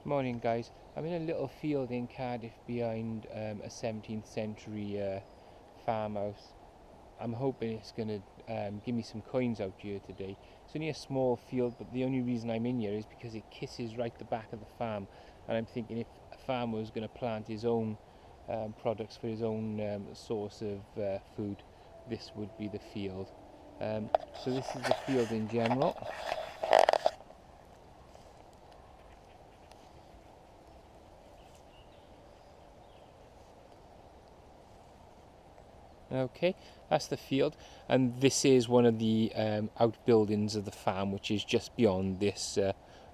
Morning guys, I'm in a little field in Cardiff behind a 17th century farmhouse. I'm hoping it's going to give me some coins out here today. It's only a small field, but the only reason I'm in here is because it kisses right the back of the farm, and I'm thinking if a farmer was going to plant his own products for his own source of food, this would be the field. So this is the field in general. Okay, that's the field, and this is one of the outbuildings of the farm, which is just beyond this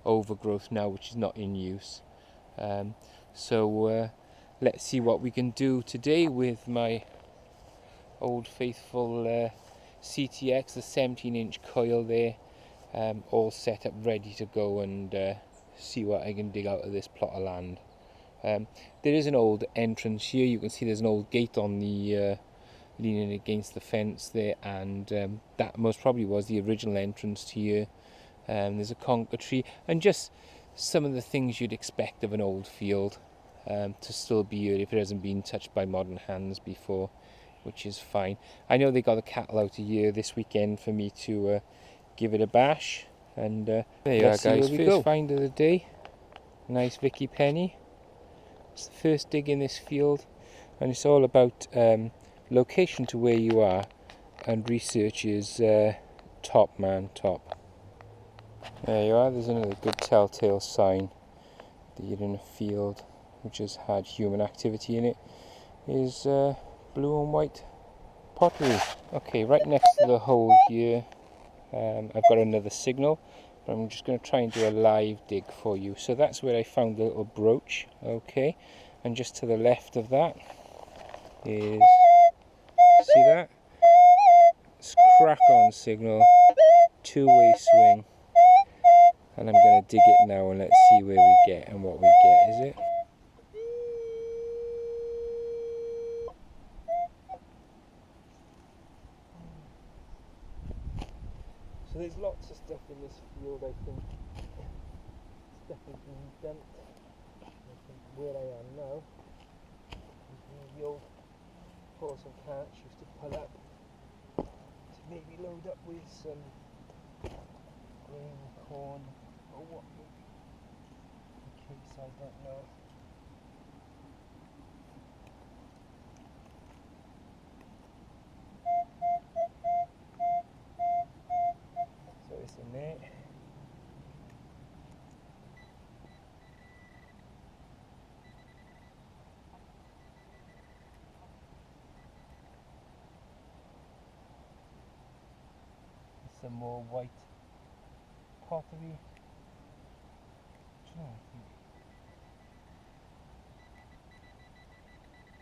overgrowth now, which is not in use. So let's see what we can do today with my old faithful CTX, the 17-inch coil there, all set up ready to go, and see what I can dig out of this plot of land. There is an old entrance here. You can see there's an old gate on the leaning against the fence there, and that most probably was the original entrance to here. There's a conker tree, and just some of the things you'd expect of an old field to still be here if it hasn't been touched by modern hands before, which is fine. I know they got the cattle out of here this weekend for me to give it a bash, and there you are guys, first find of the day. Nice Vicky Penny. It's the first dig in this field, and it's all about location to where you are, and research is top man, top. There you are, there's another good telltale sign that you're in a field which has had human activity in it, is blue and white pottery. Okay, right next to the hole here I've got another signal, but I'm just going to try and do a live dig for you. So that's where I found the little brooch, okay, and just to the left of that is, see that? It's crack on signal, two-way swing, and I'm going to dig it now and let's see where we get and what we get, is it? So there's lots of stuff in this field, I think. It's definitely been dumped. I think where I am now is where the old horse and carts used to pull up to maybe load up with some grain, corn, or what maybe. In case I don't know. So it's in there. Some more white pottery. I think.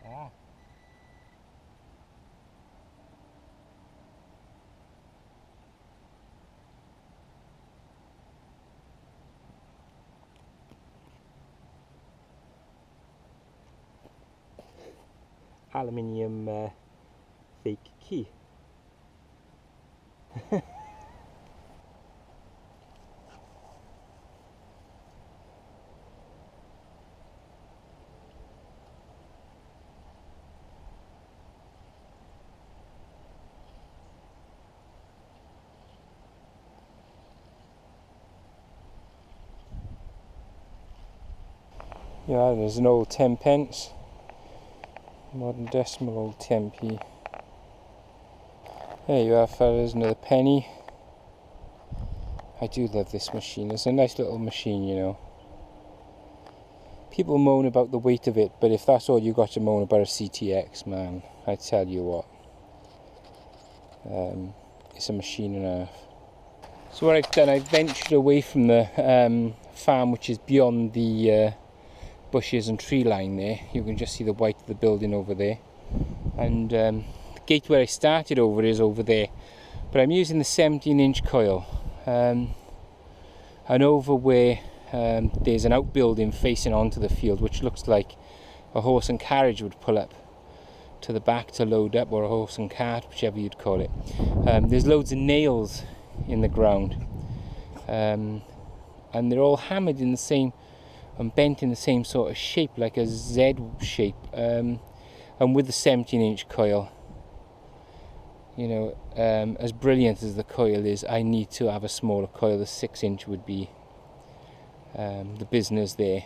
Ah. Aluminium fake key. Yeah, there's an old 10 pence, modern decimal old 10p. There you are fellas, another penny. I do love this machine, it's a nice little machine, you know. People moan about the weight of it, but if that's all you got to moan about a CTX, man, I tell you what. It's a machine and a half. So what I've done, I've ventured away from the farm, which is beyond the bushes and tree line there. You can just see the white of the building over there, and the gate where I started over is over there, but I'm using the 17-inch coil, and over where there's an outbuilding facing onto the field, which looks like a horse and carriage would pull up to the back to load up, or a horse and cart, whichever you'd call it. There's loads of nails in the ground, and they're all hammered in the same and bent in the same sort of shape, like a Z shape, and with the 17-inch coil, you know, as brilliant as the coil is, I need to have a smaller coil. The 6-inch would be the business there.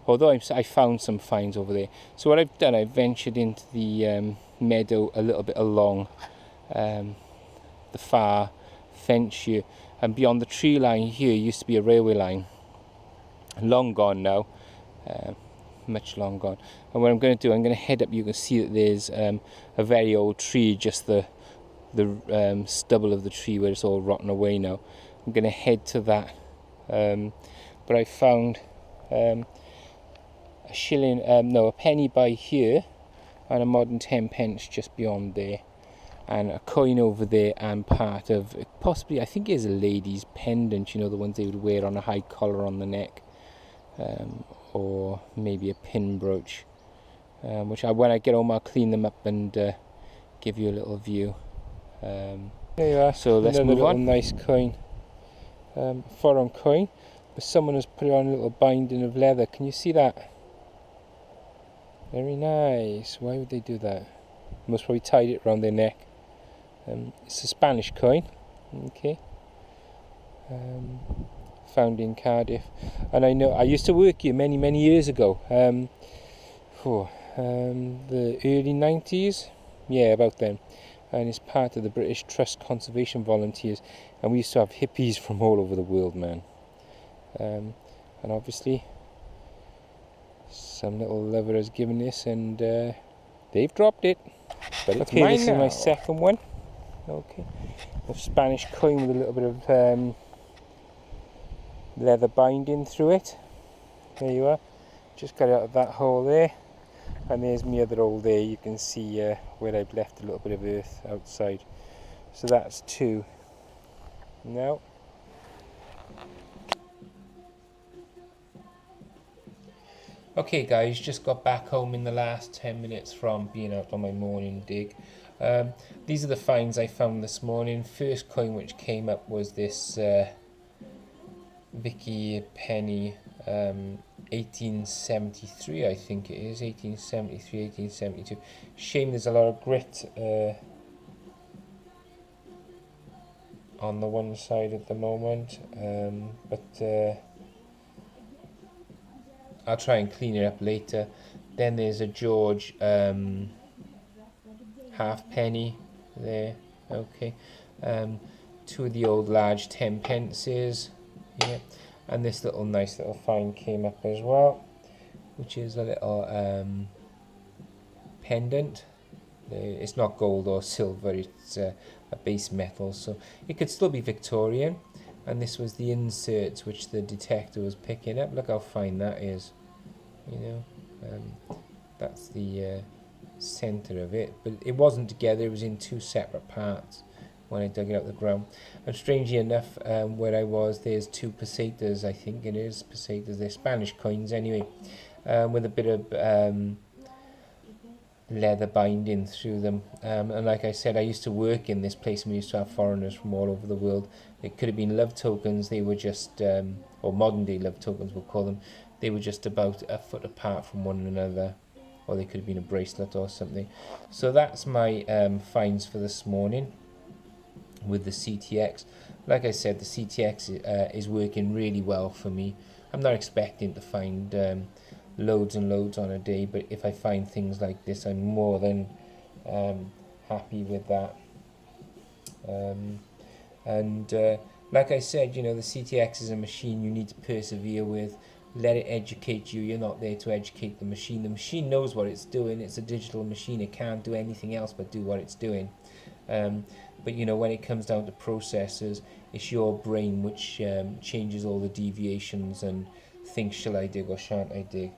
Although I found some finds over there. So what I've done, I've ventured into the meadow a little bit along the far fence here, and beyond the tree line here used to be a railway line, long gone now, much long gone. And what I'm going to do, I'm going to head up. You can see that there's a very old tree, just the stubble of the tree where it's all rotten away now. I'm going to head to that, but I found a penny by here, and a modern 10p just beyond there, and a coin over there, and part of possibly, I think it is a lady's pendant, you know, the ones they would wear on a high collar on the neck, or maybe a pin brooch, which when I get home I'll clean them up and give you a little view. There you are. So let's move on. Nice coin, foreign coin, but someone has put it on a little binding of leather. Can you see that? Very nice. Why would they do that? Most probably tied it around their neck. It's a Spanish coin. Okay. Found in Cardiff, and I know I used to work here many years ago. The early 90s, yeah, about then. And it's part of the British Trust Conservation Volunteers, and we used to have hippies from all over the world, man. And obviously some little lover has given this, and they've dropped it, but it's mine. This is my second one. Okay, a Spanish coin with a little bit of leather binding through it. There you are, just got it out of that hole there, and there's my other hole there. You can see where I've left a little bit of earth outside. So that's two. Now okay guys, just got back home in the last 10 minutes from being out on my morning dig. These are the finds I found this morning. First coin which came up was this Vicky penny, 1873 I think it is, 1873, 1872. Shame there's a lot of grit on the one side at the moment, but I'll try and clean it up later. Then there's a George halfpenny there. Okay, two of the old large 10p. Yeah, and this little nice little find came up as well, which is a little pendant. It's not gold or silver, it's a base metal, so it could still be Victorian. And this was the inserts which the detector was picking up. Look how fine that is, you know. That's the center of it, but it wasn't together, it was in two separate parts when I dug it out of the ground. And strangely enough, where I was, there's two pesetas, I think it is pesetas, they're Spanish coins anyway, with a bit of leather binding through them. And like I said, I used to work in this place, and we used to have foreigners from all over the world. It could have been love tokens, they were just, or modern day love tokens we'll call them, they were just about a foot apart from one another, or they could have been a bracelet or something. So that's my finds for this morning with the CTX. Like I said, the CTX is working really well for me. I'm not expecting to find loads and loads on a day, but if I find things like this, I'm more than happy with that. Like I said, you know, the CTX is a machine you need to persevere with. Let it educate you. You're not there to educate the machine. The machine knows what it's doing. It's a digital machine. It can't do anything else but do what it's doing. But you know, when it comes down to processors, it's your brain which changes all the deviations and thinks, shall I dig or shan't I dig?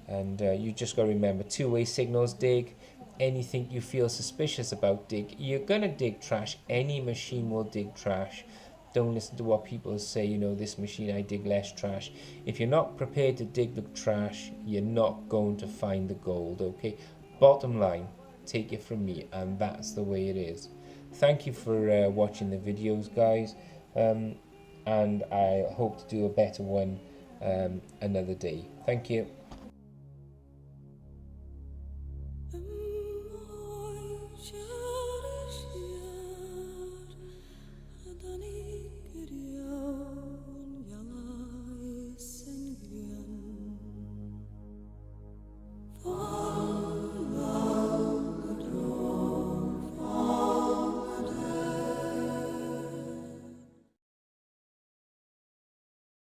And you just got to remember, two-way signals, dig. Anything you feel suspicious about, dig. You're going to dig trash. Any machine will dig trash. Don't listen to what people say, you know, this machine, I dig less trash. If you're not prepared to dig the trash, you're not going to find the gold, okay? Bottom line, take it from me, and that's the way it is. Thank you for watching the videos, guys, and I hope to do a better one another day. Thank you.